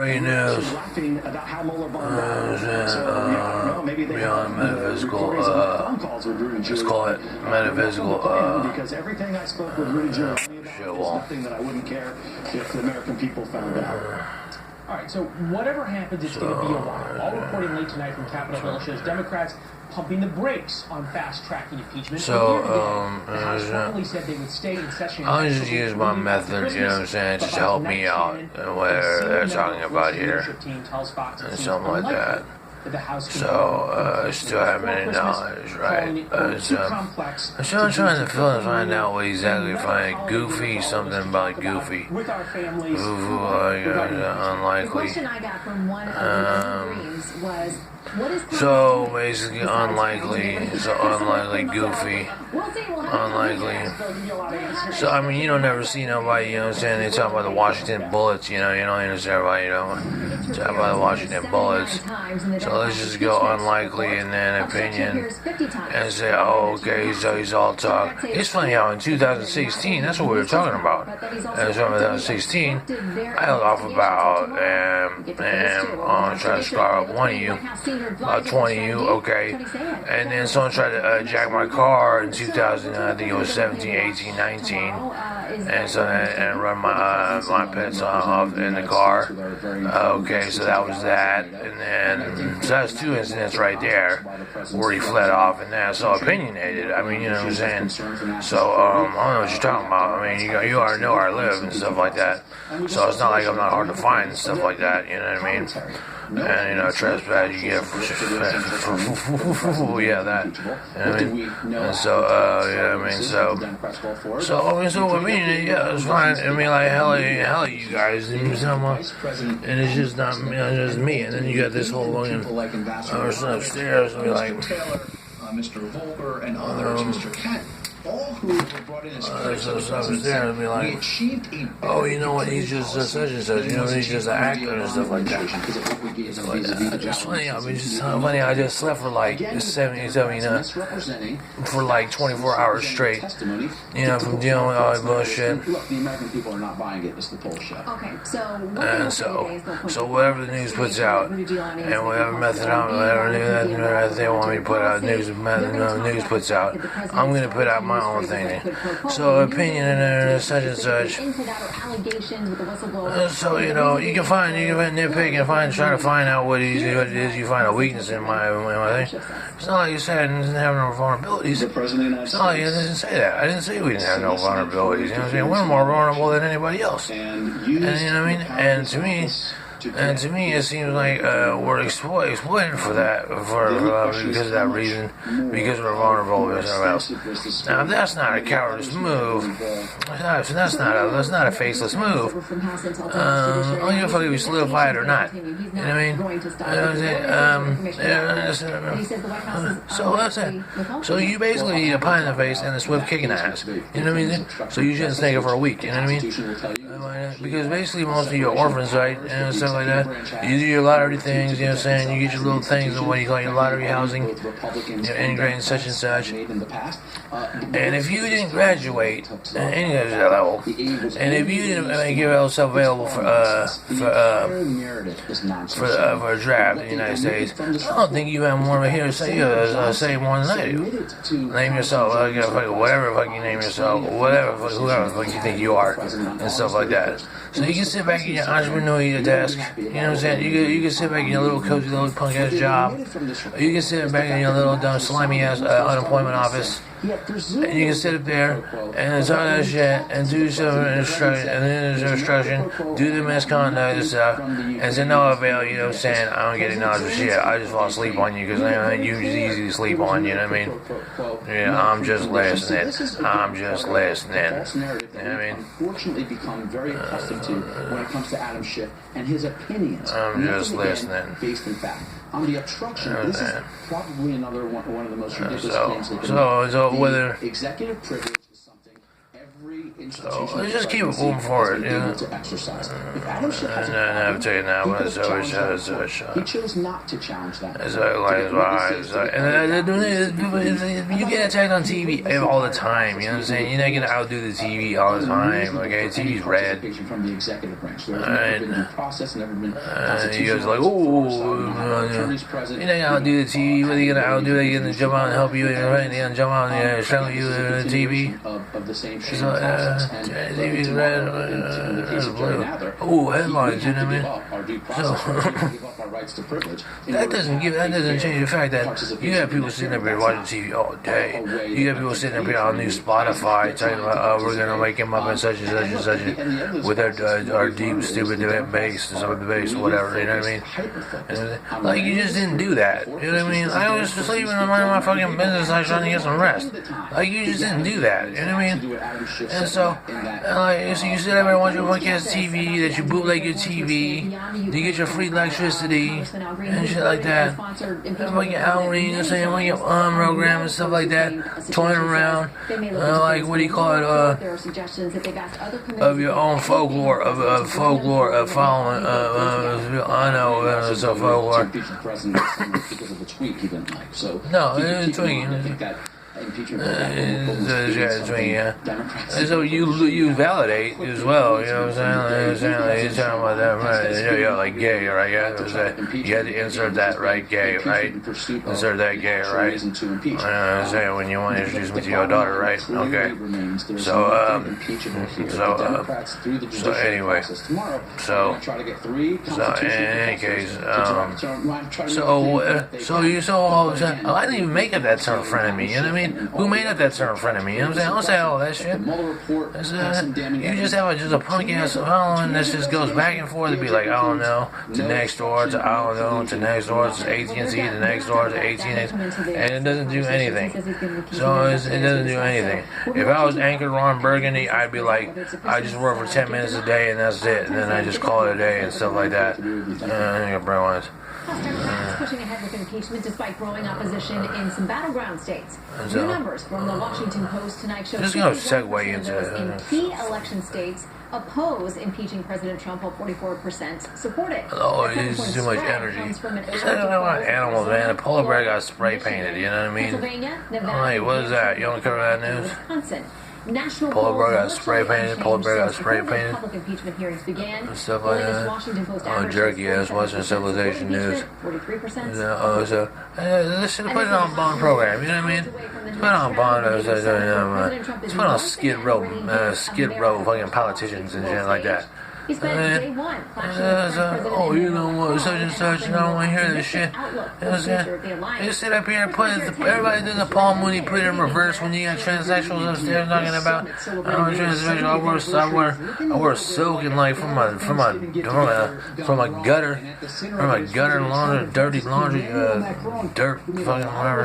Breaking news. Laughing about how Mueller bombed out. Maybe they beyond metaphysical, phone calls with Rudy let's call it metaphysical, because everything I spoke with Rudy Giuliani about shit is wall. nothing that I wouldn't care if the American people found out. All right, so whatever happens, it's going to be a while. All reporting late tonight from Capitol Hill shows Democrats pumping the brakes on fast-tracking impeachment. So, the House formally said they would stay in session. I'll just use my method, you know what I'm saying, just to help me out in what they're talking about here, and something like that. So, still haven't any knowledge, right? So, I'm still trying to find out what exactly find goofy, something about goofy. Unlikely. The question I got from one of the Greens was, so basically unlikely, goofy, unlikely. So I mean, you don't never see nobody, you know what I'm saying, they talk about the Washington Bullets, you don't understand about, talk about the Washington Bullets. So let's just go unlikely and then opinion and say, oh, okay, so he's all talk. It's funny how in 2016, that's what we were talking about. And so in 2016, I held off about, I'm trying to start up one of you. About 20 of you, okay. And then someone tried to jack my car in 2000, I think it was 17, 18, 19. And so and run my pets off in the car. Okay, so that was that. And then, so that's two incidents right there where he fled off and that's so opinionated. I mean, you know what I'm saying? So, I don't know what you're talking about. I mean, you already know where I live and stuff like that. So it's not like I'm not hard to find and stuff like that, you know what I mean? And, trespass you get for yeah, that. You know what I mean? And so, yeah, I mean, so I mean, yeah, it's fine. I mean, like, hell, you guys, and it's just not me, it's just me. And then you got this whole fucking person upstairs, and be like, Mr. Volker and others, Mr. Kent. All who were brought in as critics there and be like, oh, you know what, he's just such and such, he's just an actor and stuff like that. It's funny, I mean, just funny, I just slept for like 24 hours straight, from dealing with all that bullshit. Look, the American people are not buying it, it's the bullshit. Okay, so whatever the news puts out, and whatever whatever they want me to put out, news puts out, I'm going to put out my own thing. So opinion and such and such. So you can nitpick and try to find out what it is. You find a weakness in my thing. It's not like you said I didn't have no vulnerabilities. It's not like I didn't say that. I didn't say we didn't have no vulnerabilities. You know what I'm saying? We're more vulnerable than anybody else. And you know what I mean? And to me, it seems like we're exploited for that, because of that reason, because we're vulnerable to something else. Now, if that's not a cowardice move, that's not a faceless move. I don't give a fuck if you solidify it or not. You know what I mean? So that's it. So you basically need a pie in the face and a swift kick in the ass. You know what I mean? So you shouldn't snake it for a week. You know what I mean? Because basically most of you are orphans, right? And stuff like that. You do your lottery things, you know what I'm saying? You get your little things of what you call your lottery housing, integrating such and such. And if you didn't graduate at any level, and if you didn't make yourself available for a draft in the United States, I don't think you have more of a here to say more than I do. Name yourself, whatever fuck you name yourself, whoever the fuck you think you are, and stuff like that. So you can sit back in your entrepreneurial desk, you know what I'm saying? You can sit back in your little cozy little punk ass job. You can sit back in your little dumb slimy ass unemployment office. And you can sit up there and talk that shit and do some instruction, and then there's instruction, do the misconduct and stuff, and to no avail, you know what I'm saying? I don't get any knowledge of shit. I just fall asleep on you because you just easy to sleep on, you know what I mean? Yeah, I'm just listening. You know what I mean? Unfortunately become very accustomed to when it comes to Adam Schiff and his opinions. I'm just listening. Based in fact. On the obstruction, this is probably another one of the most ridiculous things they can so whether executive privilege is something every So let's just keep moving forward, yeah. To exercise. If Adam Schiff has a And I'm telling you now, he but could so have challenged that. it's He chose not to challenge that. It's and you get attacked on TV all the time. You know what I'm saying? You're not gonna outdo the TV all the time. Okay, TV's red. From the executive branch. There's Right. never been due process, never been You guys like, oh, attorneys present. you're not gonna outdo the TV. What are you gonna outdo? They're gonna jump out and help you. They're gonna jump out and strangle you on the TV. Of the same shame So, process. And TV's red. in the case of Jerry Blue. Nadler, Oh, headlines. You know what I mean? our due process, we have to give up our rights to privilege. That doesn't change the fact that you have people sitting up here watching TV all day. You got people sitting up here on new Spotify talking about, oh, we're gonna wake him up in such and such and such with our deep, stupid bass and some of the bass, whatever. You know what I mean? And, like, you just didn't do that. You know what I mean? I was just sleeping in my fucking business. I was trying to get some rest. Like, you just didn't do that. You know what I mean? And so you sit up there and watch your podcast TV, that you bootleg your TV, you get your free electricity and shit like that. And fucking Outreach, you know, saying, like your program and stuff like that, toying around, like, what do you call it, of your own folklore, of folklore, of following, I know, so folklore. No, it's tweaking. Yeah. And so you validate as well, you know what I'm saying? Like, you're talking about that, right? Yeah, like gay, right? Yeah, you had to insert that, right? Gay, right? Insert that gay, right? You know what I'm saying? When you want to introduce me to your daughter, right? Okay. So anyway, so in any case, I didn't even make up that term frenemy, you know what I mean? Who made up that term frenemy? You know what I'm saying? I don't say all that shit. You just have just a punk ass following that just goes back and forth to be like, I don't know, to next door, to I don't know, to next door, to AT&T, to next door, to AT&T, and it doesn't do anything. So it doesn't do anything. If I was Anchor Ron Burgundy, I'd be like, I just work for 10 minutes a day and that's it, and then I just call it a day and stuff like that. I think Brian Democrats pushing ahead with impeachment despite growing opposition in some battleground states. New numbers from the Washington Post tonight show just going to segue into those in key election states oppose impeaching President Trump, while 44% support it. Oh, it's too much energy. I want animals, man. The polar bear got spray painted, you know what I mean? Pennsylvania, Nevada, Hey, what is that? You don't cover that news? Wisconsin. National Polar bear got spray painted. Polar bear got spray painted. Public impeachment hearings began. And stuff like that. Washington Post Oh, jerky ass Western Civilization news. 43%. Let's put it on Bond program. You know what I mean? Put it on Bond. Let's put on Skid Row, fucking politicians and shit like that. He spent day one oh, you know what, such and such, and I don't want to hear this shit. You know what I'm saying? You sit up here and put everybody does the Paul Mooney, put it in reverse when you got transsexuals upstairs talking about, I'm transsexual, I wear silk and like from a gutter laundry, dirty laundry, dirt, fucking whatever.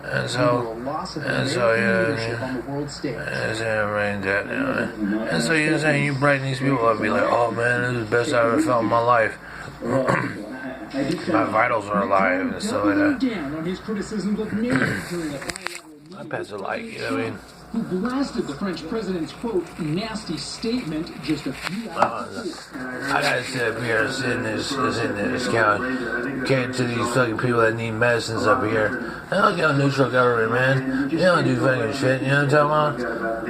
And so, yeah. And so you're saying you brighten these people up, be like, oh man, this is the best I ever felt in my life. My vitals are alive and stuff like that. My pets are like, you know what I mean? Who blasted the French president's, quote, nasty statement just a few hours I gotta sit up here and sit in this couch, cater to these fucking people that need medicines up here. They don't get a neutral government, man. They don't do fucking shit, you know what I'm talking about?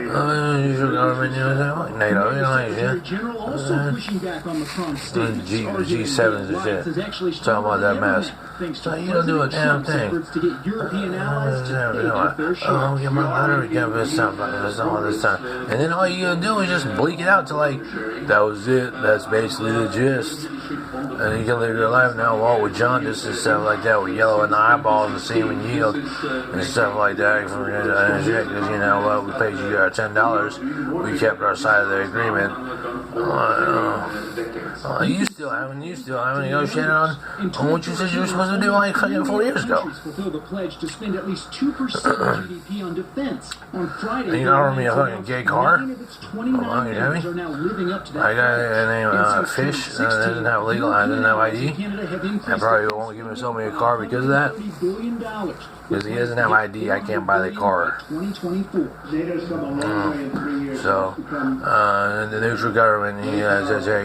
Neutral government, you know what I'm saying? Like NATO, you know what I'm saying? General also pushing back on Macron's statement. G7s and shit. Talking about that mess. So you don't do a damn thing. To get European allies to pay their share. Oh, get my lottery cap this time, all this time. And then all you gotta do is just bleak it out to like, that was it, that's basically the gist. And then you can live your life now, all with jaundice and stuff like that, with yellow in the eyeballs and semen yield and stuff like that. Because, you know what, we paid you our $10, we kept our side of the agreement. You still haven't negotiated on what you said you were supposed to do like 4 years ago. Fulfill the pledge to spend at least 2% of GDP on defense. On You can offer me a fucking gay car? Nine of its 29 Oh, you members hear are me? now living up to that I got pledge. a name, And since Fish, 2016, doesn't have legal, doesn't have ID. Canada have I increased probably its won't give him me a car because of that. $30 billion. Because he doesn't have ID, I can't buy the car. 2024. NATO's come a long way in 3 years. So, the neutral government, he says, hey,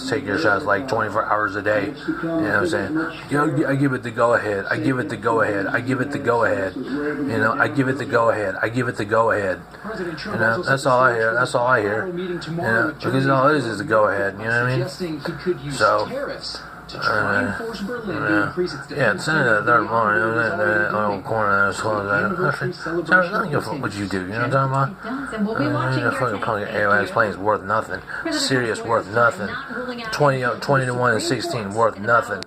take your shots like 24 hours a day. You know what I'm saying? I give it the go ahead. I give it the go ahead. I give it the go ahead. You know, I give it the go ahead. I give it the go ahead. President Trump You know, also that's said all I the hear. That's all I hear. Federal meeting You tomorrow know, with because Germany all it is the go ahead. You know what I mean? suggesting he could use So, tariffs to try and force Berlin to increase its Yeah, defense send it to the spending third floor. beyond what it was already Little doing. corner there. So Anniversary celebration I don't give a fuck what you do. You know what I'm talking about? It does, and we'll be watching The here fucking today. punk AOS plane's worth nothing. Sirius worth nothing. 20 to 1 and 16 worth nothing.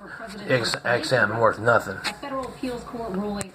XM worth nothing. A federal appeals court ruling